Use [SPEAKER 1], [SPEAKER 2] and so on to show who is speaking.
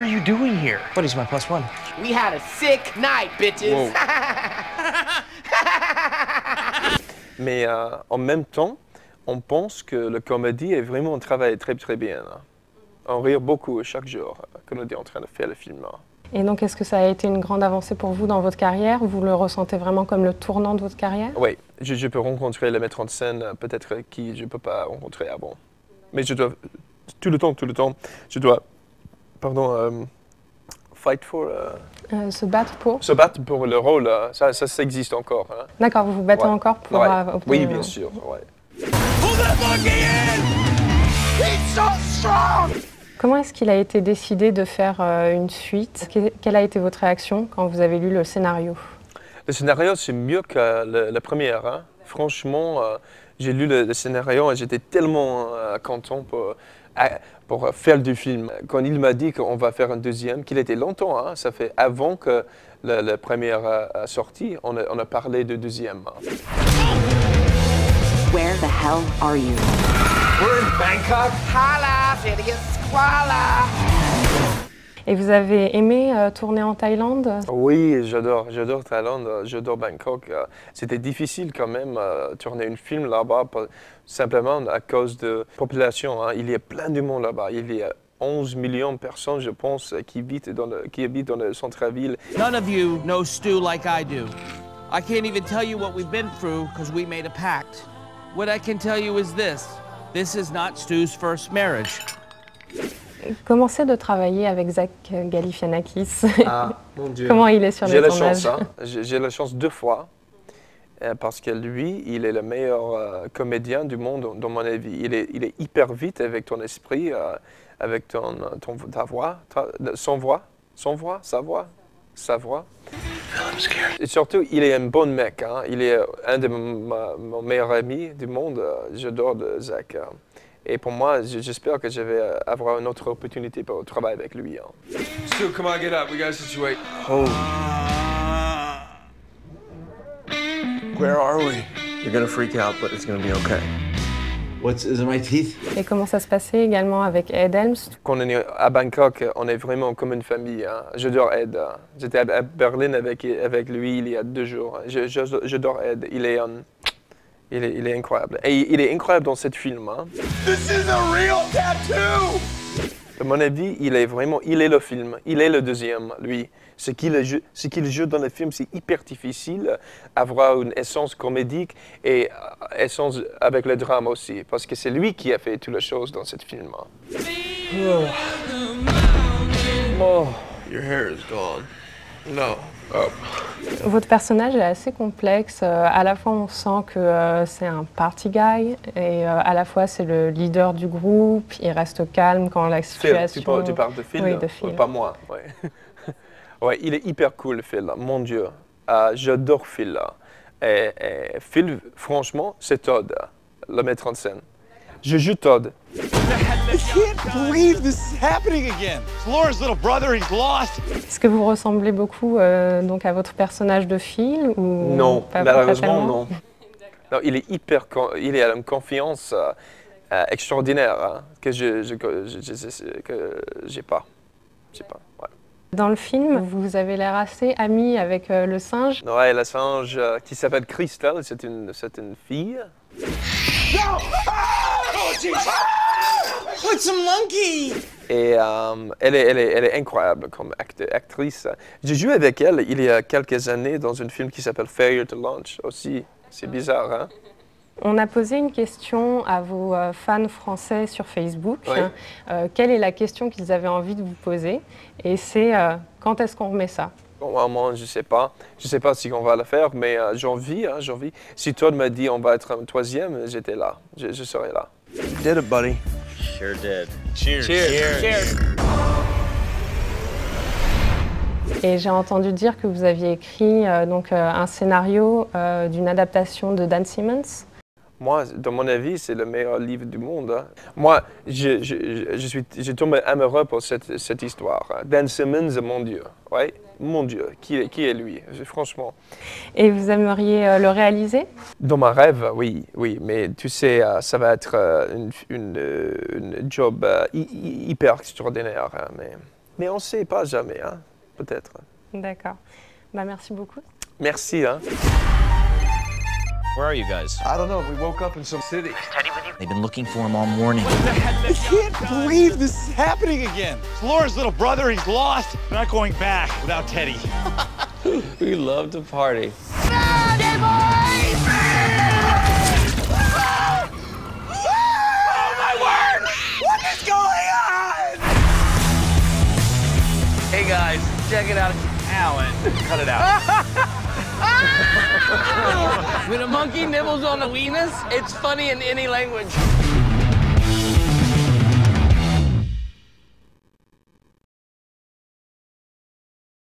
[SPEAKER 1] What are you doing here?
[SPEAKER 2] What is my +1?
[SPEAKER 3] We had a sick night, bitches.
[SPEAKER 4] Mais en même temps, on pense que la comédie est vraiment un travail très très bien. On rit beaucoup chaque jour quand on est en train de faire le film.
[SPEAKER 5] Et donc, est-ce que ça a été une grande avancée pour vous dans votre carrière? Vous le ressentez vraiment comme le tournant de votre carrière?
[SPEAKER 4] Oui, je peux rencontrer le metteur en scène, peut-être qui je ne peux pas rencontrer avant. Mais je dois, tout le temps, je dois, fight for...
[SPEAKER 5] Se battre pour?
[SPEAKER 4] Se battre pour le rôle, ça existe encore. Hein.
[SPEAKER 5] D'accord, vous vous battez encore pour obtenir...
[SPEAKER 4] Oui, bien sûr, ouais.
[SPEAKER 5] Comment est-ce qu'il a été décidé de faire une suite? Quelle a été votre réaction quand vous avez lu le scénario?
[SPEAKER 4] Le scénario, c'est mieux que la première. Hein. Franchement, j'ai lu le scénario et j'étais tellement content pour faire du film. Quand il m'a dit qu'on va faire un deuxième, qu'il était longtemps, hein, ça fait avant que la première sortie, on a parlé de deuxième.
[SPEAKER 6] Where the hell are you?
[SPEAKER 1] We're in Bangkok.
[SPEAKER 3] Holla, Phineas Koala.
[SPEAKER 5] Et vous avez aimé tourner en Thaïlande?
[SPEAKER 4] Oui, j'adore Thaïlande, j'adore Bangkok. C'était difficile quand même tourner un film là-bas, simplement à cause de la population. Hein. Il y a plein de monde là-bas. Il y a 11 millions de personnes, je pense, qui habitent dans le centre-ville.
[SPEAKER 7] None of you know Stu like I do. I can't even tell you what we've been through because we made a pact. What I can tell you is this. This is not Stu's first marriage.
[SPEAKER 5] Comment c'est de travailler avec Zach Galifianakis?
[SPEAKER 4] Ah, mon Dieu.
[SPEAKER 5] Comment il est sur les tournages?
[SPEAKER 4] J'ai la chance, hein. J'ai la chance 2 fois, parce que lui, il est le meilleur comédien du monde, dans mon avis. Il est hyper vite avec ton esprit, avec ta voix, sa voix. Et surtout, il est un bon mec. Hein. Il est un de mon meilleur ami du monde. J'adore Zach. Et pour moi, j'espère que je vais avoir une autre opportunité pour travailler avec lui. Hein.
[SPEAKER 1] Stu, come on, get up. We got a situation.
[SPEAKER 4] Oh.
[SPEAKER 1] Where are we?
[SPEAKER 2] You're gonna freak out, but it's gonna be okay.
[SPEAKER 1] Is it my teeth?
[SPEAKER 5] Et comment ça se passait également avec Ed Helms?
[SPEAKER 4] Quand on est à Bangkok, on est vraiment comme une famille. Hein. J'adore Ed. J'étais à Berlin avec lui il y a 2 jours. J'adore Ed. Il est incroyable. Et il est incroyable dans ce film. Hein.
[SPEAKER 1] This is a real tattoo!
[SPEAKER 4] À mon avis, il est le film. Il est le deuxième, lui. Ce qu'il joue dans le film, c'est hyper difficile d'avoir une essence comédique et essence avec le drame aussi. Parce que c'est lui qui a fait toutes les choses dans ce film.
[SPEAKER 1] Oh, your hair is gone. No. Oh.
[SPEAKER 5] Votre personnage est assez complexe. À la fois, on sent que c'est un party guy et à la fois, c'est le leader du groupe. Il reste calme quand la situation...
[SPEAKER 4] Tu parles de Phil?
[SPEAKER 5] Oui, de Phil.
[SPEAKER 4] Pas moi. Ouais. Ouais, il est hyper cool, Phil. Mon Dieu. J'adore Phil. Et Phil, franchement, c'est Todd, le metteur en scène. Je joue Todd.
[SPEAKER 8] I can't believe this is happening again. It's Laura's little brother, he's lost.
[SPEAKER 5] Est-ce que vous ressemblez beaucoup donc à votre personnage de Phil ou
[SPEAKER 4] Non,
[SPEAKER 5] pas
[SPEAKER 4] malheureusement non. Non, il a une confiance extraordinaire hein, que j'ai pas. Ouais.
[SPEAKER 5] Dans le film, vous avez l'air assez ami avec le singe.
[SPEAKER 4] Ouais, le singe qui s'appelle Crystal, c'est une fille.
[SPEAKER 8] No! Oh, jeez! What's a monkey?
[SPEAKER 4] Et elle est incroyable comme actrice. J'ai joué avec elle il y a quelques années dans un film qui s'appelle Failure to Launch aussi. C'est bizarre, hein?
[SPEAKER 5] On a posé une question à vos fans français sur Facebook.
[SPEAKER 4] Oui.
[SPEAKER 5] Quelle est la question qu'ils avaient envie de vous poser? Et c'est quand est-ce qu'on remet ça?
[SPEAKER 4] Bon, moi, je sais pas. Je sais pas si on va le faire, mais j'ai envie. Si Todd m'a dit on va être un 3e, j'étais là. Je serai là.
[SPEAKER 1] You did it, buddy.
[SPEAKER 2] Sure did.
[SPEAKER 1] Cheers.
[SPEAKER 7] Cheers.
[SPEAKER 5] Et j'ai entendu dire que vous aviez écrit un scénario d'une adaptation de Dan Simmons.
[SPEAKER 4] Moi, dans mon avis, c'est le meilleur livre du monde. Hein. Moi, j'ai tombé amoureux pour cette histoire. Dan Simmons, mon Dieu. Ouais, mon Dieu, qui est lui, franchement.
[SPEAKER 5] Et vous aimeriez le réaliser?
[SPEAKER 4] Dans ma rêve, oui, mais tu sais, ça va être une job hyper extraordinaire. Hein, mais Mais on ne sait pas jamais, hein, peut-être.
[SPEAKER 5] D'accord. Bah, merci beaucoup.
[SPEAKER 4] Merci. Hein.
[SPEAKER 9] Where are you guys?
[SPEAKER 1] I don't know. We woke up in some city.
[SPEAKER 9] They've been looking for him all morning.
[SPEAKER 8] I can't believe this is happening again. It's Laura's little brother. He's lost. We're not going back without Teddy.
[SPEAKER 2] We love to party.
[SPEAKER 7] Hey guys, check it out. Alan, cut it out. When a monkey nibbles on a weenus, it's funny in any language.